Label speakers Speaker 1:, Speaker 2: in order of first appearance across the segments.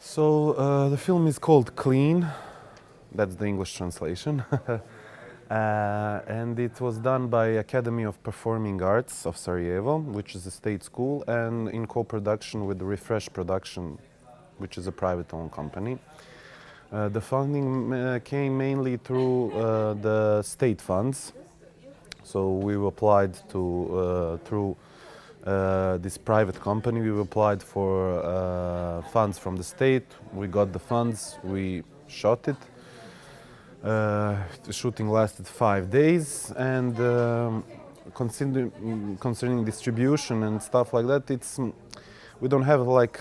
Speaker 1: So the film is called Clean, that's the English translation. And it was done by Academy of Performing Arts of Sarajevo, which is a state school, and in co-production with Refresh Production, which is a private-owned company. The funding came mainly through the state funds. So we applied to through this private company. We applied for funds from the state. We got the funds. We shot it. The shooting lasted 5 days, and concerning distribution and stuff like that, we don't have like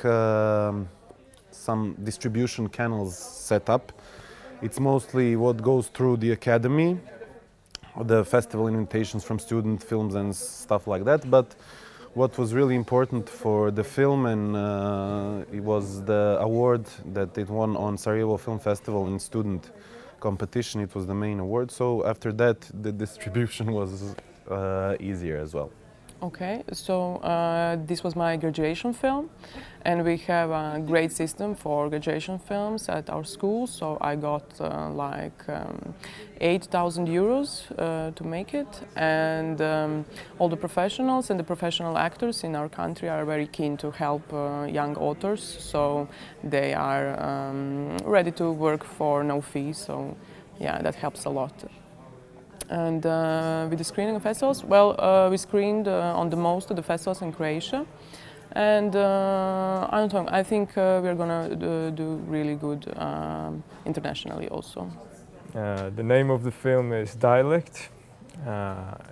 Speaker 1: some distribution channels set up. It's mostly what goes through the academy, the festival invitations from student films and stuff like that. But what was really important for the film, and it was the award that it won on Sarajevo Film Festival in student competition. It was the main award. So after that, the distribution was easier as well.
Speaker 2: Okay, so this was my graduation film, and we have a great system for graduation films at our school. So I got like 8,000 euros to make it, and all the professionals and the professional actors in our country are very keen to help young authors. So they are ready to work for no fee. So yeah, that helps a lot. And with the screening of festivals, well, we screened on the most of the festivals in Croatia, and I don't know, I think we're gonna do really good internationally also.
Speaker 3: The name of the film is Dialect.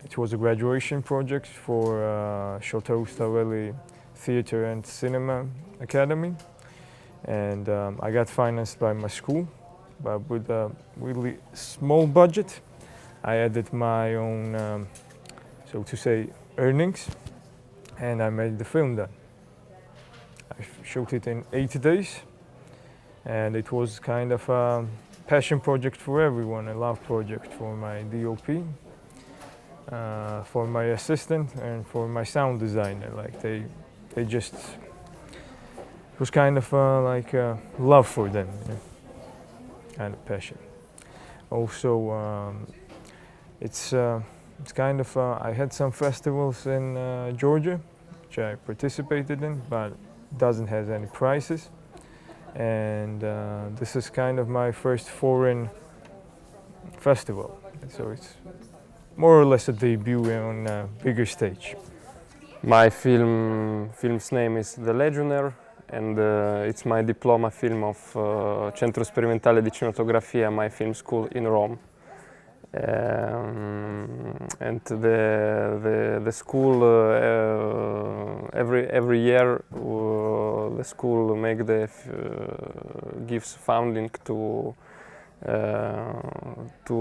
Speaker 3: It was a graduation project for Sholto Staveli Theatre and Cinema Academy, and I got financed by my school, but with a really small budget. I added my own, so to say, earnings, and I made the film then. I shot it in 8 days, and it was kind of a passion project for everyone, a love project for my DOP, for my assistant, and for my sound designer. Like they just, it was kind of like love for them, you know? Kind of passion. Also, it's kind of, I had some festivals in Georgia, which I participated in, but doesn't have any prizes. And this is kind of my first foreign festival. So it's more or less a debut on a bigger stage.
Speaker 4: My film's name is The Legionnaire, and it's my diploma film of Centro Sperimentale di Cinematografia, my film school in Rome. And the school every year the school gives funding to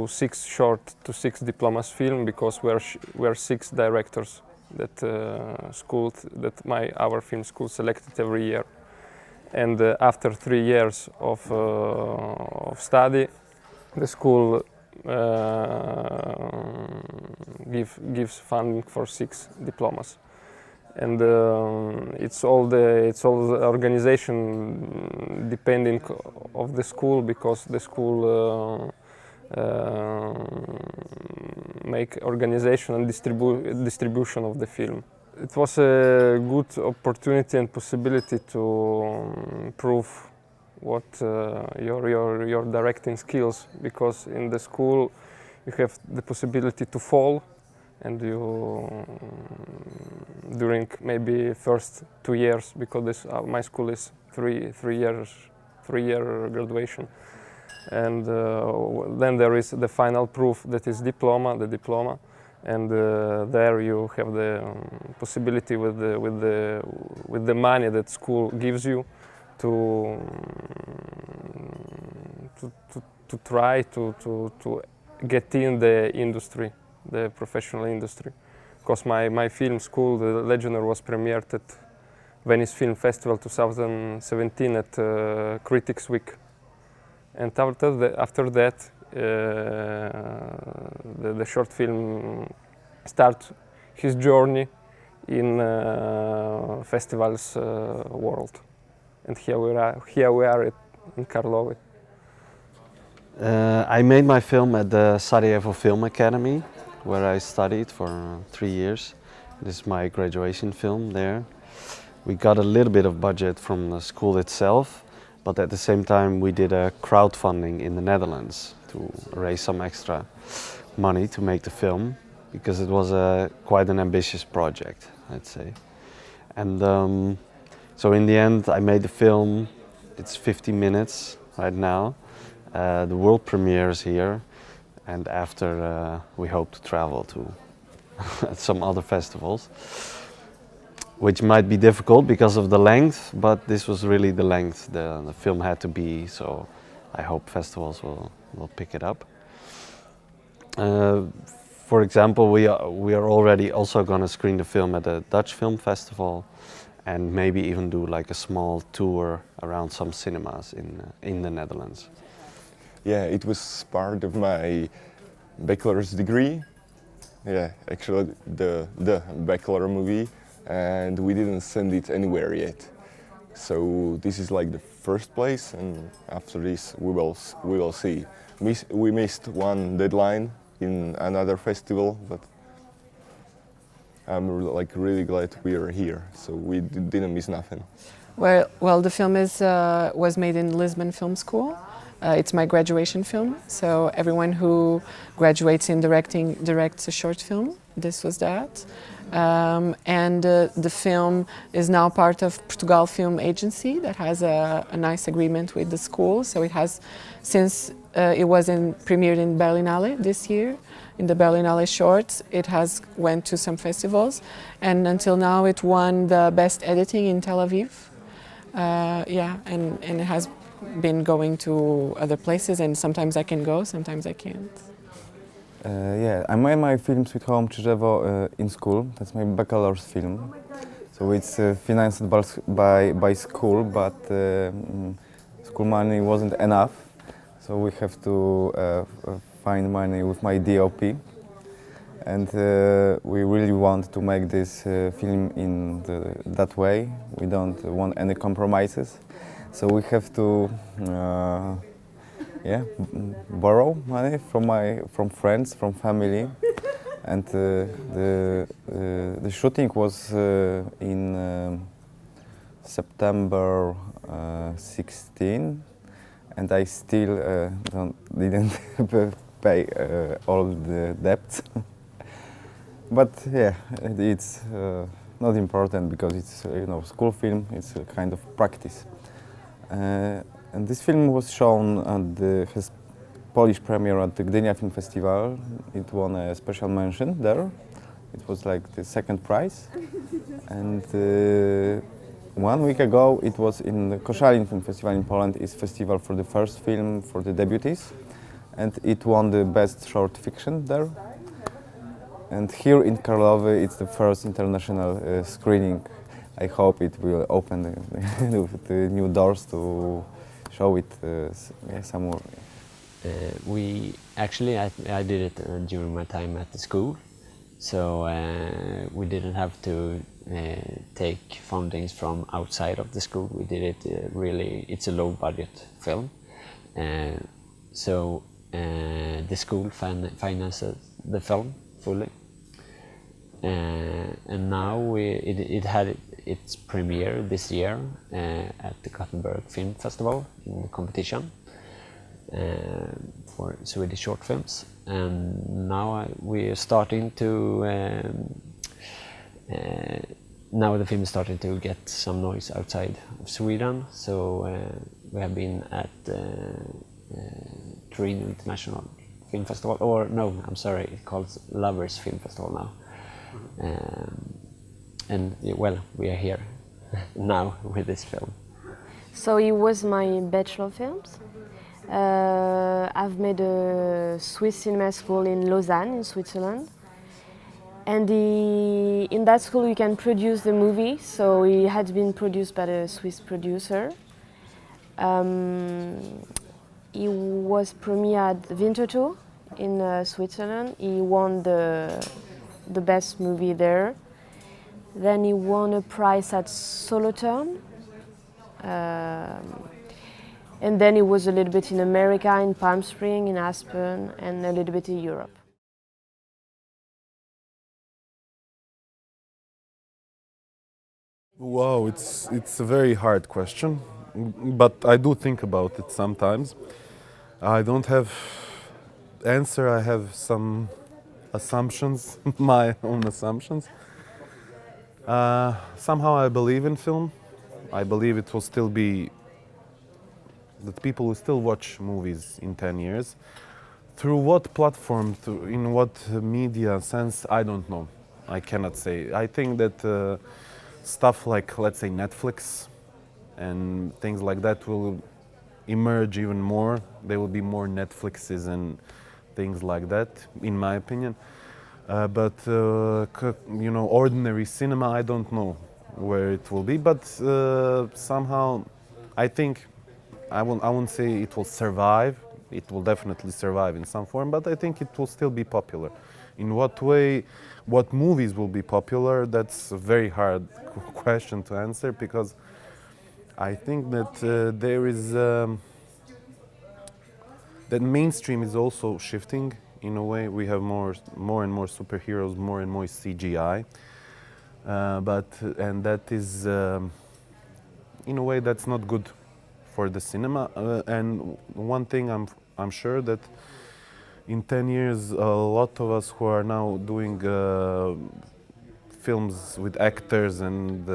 Speaker 4: 6 diplomas film, because we are 6 directors that our film school selected every year. And after 3 years of study, the school gives funding for 6 diplomas, and it's all the organization depending of the school, because the school make organization and distribution of the film. It was a good opportunity and possibility to prove what your directing skills, because in the school you have the possibility to fall, and you during maybe first 2 years, because my school is 3 year graduation, and then there is the final proof, that is the diploma, and there you have the possibility with the money that school gives you to try to get in the industry, the professional industry. Because my film school, The Legionnaire, was premiered at Venice Film Festival 2017 at Critics Week. And after that, the short film starts his journey in festivals world. and here we are in Karlovy.
Speaker 5: I made my film at the Sarajevo Film Academy, where I studied for 3 years. This is my graduation film there. We got a little bit of budget from the school itself, but at the same time we did a crowdfunding in the Netherlands to raise some extra money to make the film, because it was quite an ambitious project, I'd say. And so in the end I made the film. It's 50 minutes right now. The world premiere is here, and after we hope to travel to some other festivals, which might be difficult because of the length, but this was really the length the film had to be, so I hope festivals will pick it up. For example, we are already also going to screen the film at the Dutch Film Festival, and maybe even do like a small tour around some cinemas in the Netherlands.
Speaker 6: Yeah, it was part of my bachelor's degree. Yeah, actually the bachelor movie, and we didn't send it anywhere yet. So this is like the first place, and after this we will see. We missed one deadline in another festival, but I'm really glad we are here. So we didn't miss nothing.
Speaker 7: Well, the film was made in Lisbon Film School. It's my graduation film, so everyone who graduates in directing directs a short film. This was that. And the film is now part of Portugal Film Agency that has a nice agreement with the school. So it has, since it was premiered in Berlinale this year, in the Berlinale Shorts, it has went to some festivals, and until now it won the best editing in Tel Aviv. Yeah, and it has been going to other places, and sometimes I can go, sometimes I can't.
Speaker 8: Yeah, I made my film Sweet Home Krzyżewo in school. That's my bachelor's film. So it's financed by school, but school money wasn't enough. So we have to find money with my DOP. And we really want to make this film in that way. We don't want any compromises. So we have to borrow money from friends, from family, and the shooting was in September 16, and I still didn't pay all the debts. But yeah, it's not important because it's school film. It's a kind of practice. And this film was shown at his Polish premiere at the Gdynia Film Festival. It won a special mention there. It was like the second prize. And 1 week ago it was in the Koszalin Film Festival in Poland. It's festival for the first film for the debutees. And it won the best short fiction there. And here in Karlovy it's the first international screening. I hope it will open the new doors to show it somewhere.
Speaker 9: I did it during my time at the school, so we didn't have to take fundings from outside of the school. We did it it's a low budget film, so the school financed the film fully, and now it had its premiere this year at the Gothenburg Film Festival in the competition for Swedish short films, and now we are starting to now the film is starting to get some noise outside of Sweden. So we have been at Turin International Film Festival, or no, I'm sorry, it's called Lovers Film Festival now. And well, we are here now with this film.
Speaker 10: So it was my bachelor films. I've made a Swiss cinema school in Lausanne, in Switzerland. And in that school you can produce the movie, so it had been produced by a Swiss producer. He was premiered at Winterthur in Switzerland. He won the best movie there. Then he won a prize at Solothurn, And then it was a little bit in America, in Palm Springs, in Aspen, and a little bit in Europe.
Speaker 1: Wow, it's a very hard question, but I do think about it sometimes. I don't have answer. I have some assumptions, my own assumptions. Somehow I believe in film. I believe it will still be that people will still watch movies in 10 years. Through what platform, in what media sense, I don't know. I cannot say. I think that stuff like, let's say, Netflix and things like that will emerge even more. There will be more Netflixes and things like that, in my opinion. But you know, ordinary cinema, I don't know where it will be. But somehow, I think I won't say it will survive. It will definitely survive in some form, but I think it will still be popular. In what way, what movies will be popular? That's a very hard question to answer, because I think that there is that mainstream is also shifting in a way. We have more and more superheroes, more and more CGI, and that is in a way that's not good for the cinema. And one thing I'm sure that in 10 years, a lot of us who are now doing films with actors and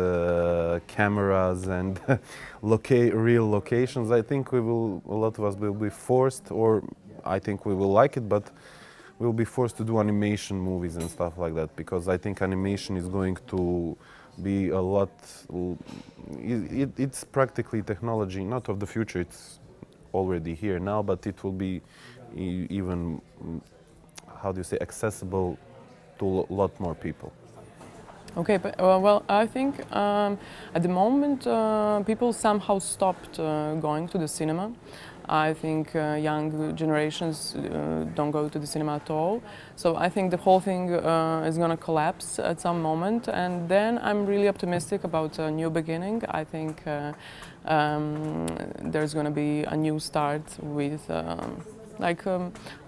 Speaker 1: cameras and real locations, I think a lot of us will be forced, or I think we will like it, but we'll be forced to do animation movies and stuff like that, because I think animation is going to be a lot, it's practically technology, not of the future, it's already here now, but it will be even, how do you say, accessible to a lot more people.
Speaker 2: Okay, but well, I think at the moment people somehow stopped going to the cinema. I think young generations don't go to the cinema at all. So I think the whole thing is going to collapse at some moment, and then I'm really optimistic about a new beginning. I think there's going to be a new start with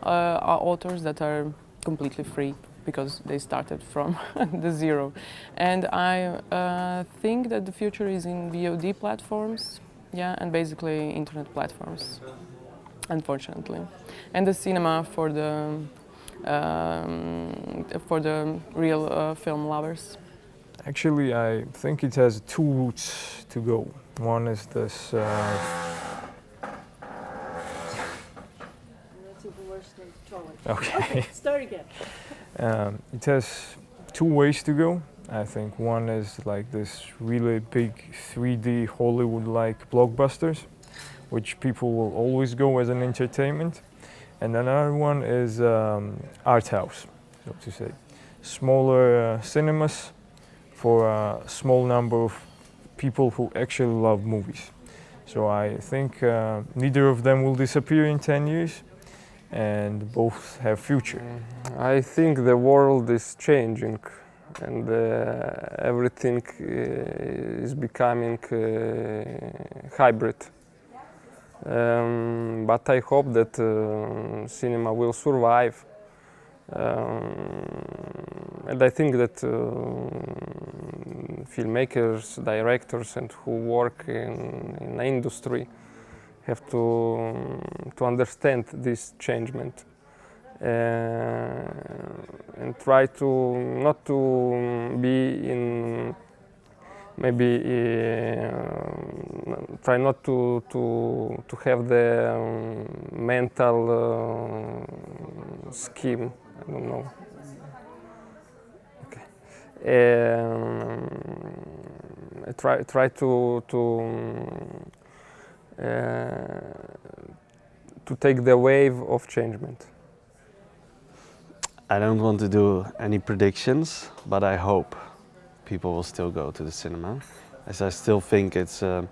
Speaker 2: authors that are completely free, because they started from the zero. And I think that the future is in VOD platforms, yeah, and basically internet platforms, unfortunately. And the cinema for the real film lovers.
Speaker 3: Actually, I think it has two routes to go. One is this. Okay.
Speaker 11: Start again.
Speaker 3: It has two ways to go. I think one is like this really big 3D Hollywood-like blockbusters, which people will always go as an entertainment. And another one is art house, so to say. Smaller cinemas for a small number of people who actually love movies. So I think neither of them will disappear in 10 years. And both have future.
Speaker 4: I think the world is changing, and everything is becoming hybrid. But I hope that cinema will survive. And I think that filmmakers, directors, and who work in the industry have to understand this changement and try to not to be in try not to have the mental scheme. I don't know. Okay. Try to take the wave of changement.
Speaker 5: I don't want to do any predictions, but I hope people will still go to the cinema, as I still think it's a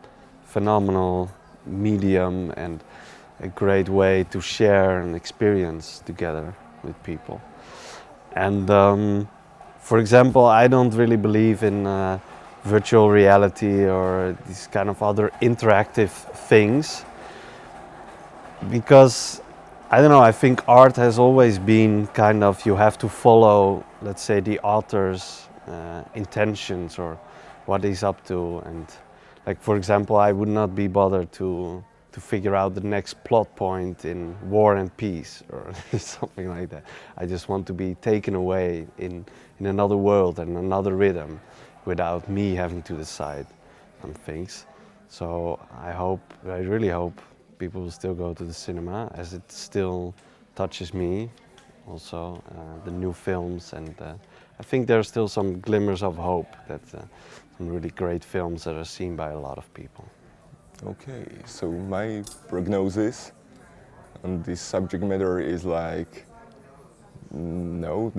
Speaker 5: phenomenal medium and a great way to share an experience together with people. And for example, I don't really believe in virtual reality or these kind of other interactive things. Because, I don't know, I think art has always been kind of, you have to follow, let's say, the author's intentions or what he's up to. And like, for example, I would not be bothered to figure out the next plot point in War and Peace or something like that. I just want to be taken away in another world and another rhythm without me having to decide on things. So I really hope people will still go to the cinema, as it still touches me also, the new films, and I think there are still some glimmers of hope that some really great films that are seen by a lot of people.
Speaker 6: Okay, so my prognosis on this subject matter is like, no,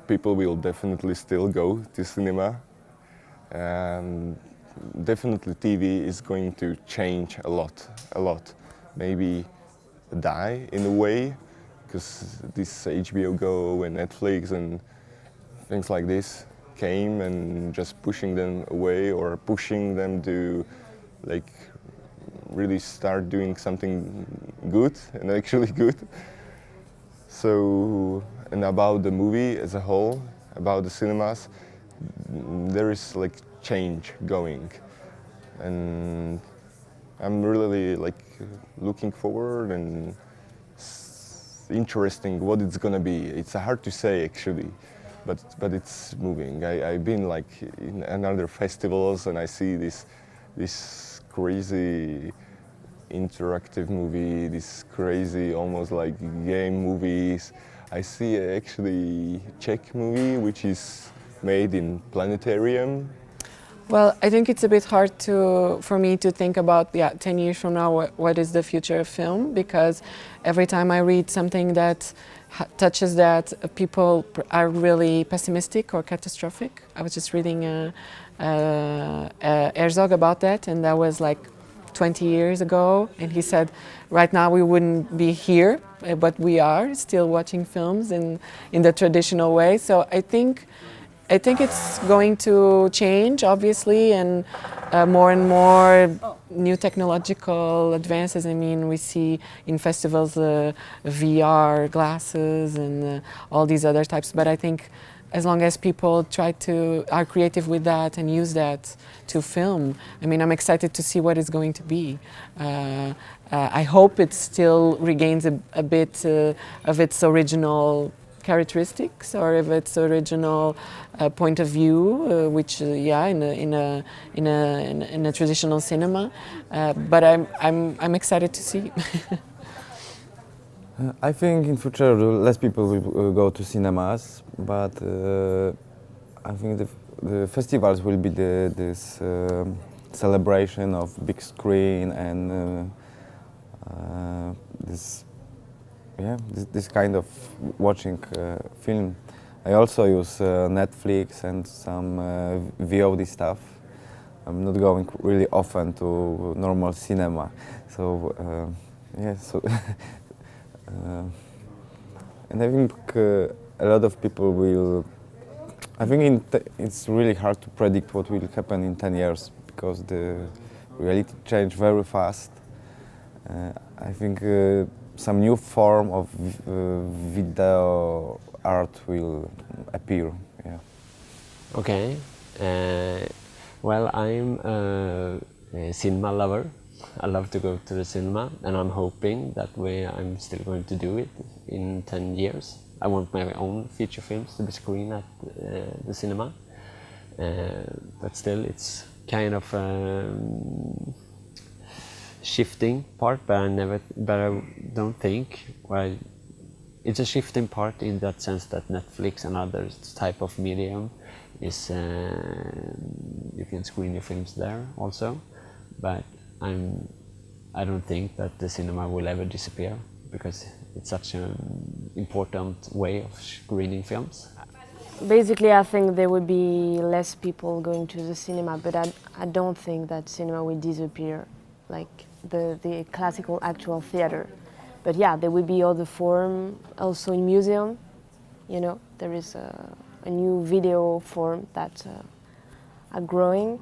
Speaker 6: people will definitely still go to cinema, and definitely TV is going to change a lot. Maybe die in a way, because this HBO Go and Netflix and things like this came and just pushing them away or pushing them to like really start doing something good and actually good. So, and about the movie as a whole, about the cinemas, there is like change going, and I'm really like looking forward and interesting what it's gonna be. It's hard to say actually, but it's moving. I've been like in another festivals and I see this crazy interactive movie, this crazy almost like game movies. I see actually Czech movie which is made in planetarium.
Speaker 7: Well, I think it's a bit hard for me to think about 10 years from now what is the future of film, because every time I read something that touches that, people are really pessimistic or catastrophic. I was just reading Herzog about that, and that was like 20 years ago, and he said right now we wouldn't be here, but we are still watching films in the traditional way. So I think it's going to change, obviously, and more new technological advances. I mean, we see in festivals VR glasses and all these other types, but I think as long as people are creative with that and use that to film, I mean, I'm excited to see what it's going to be. I hope it still regains a bit of its original characteristics or of its original point of view, which in a traditional cinema. But I'm excited to see.
Speaker 8: I think in future less people will go to cinemas, but I think the festivals will be this celebration of big screen and this kind of watching film. I also use Netflix and some VOD stuff. I'm not going really often to normal cinema, so and I think a lot of people will. I think it's really hard to predict what will happen in 10 years because the reality change very fast. I think some new form of video art will appear. Yeah.
Speaker 9: Okay. Well, I'm a cinema lover. I love to go to the cinema, and I'm hoping that I'm still going to do it in 10 years. I want my own feature films to be screened at the cinema, but still it's kind of shifting part, but I don't think, well, it's a shifting part in that sense that Netflix and other type of medium is, you can screen your films there also, but I don't think that the cinema will ever disappear because it's such an important way of screening films.
Speaker 10: Basically, I think there will be less people going to the cinema, but I don't think that cinema will disappear, like the classical actual theater. But yeah, there will be other form, also in museum. You know, there is a new video form that are growing.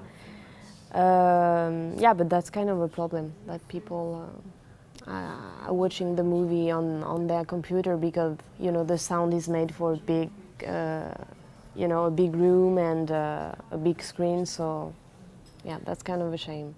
Speaker 10: Yeah, but that's kind of a problem that people are watching the movie on their computer because the sound is made for a big, a big room and a big screen. So yeah, that's kind of a shame.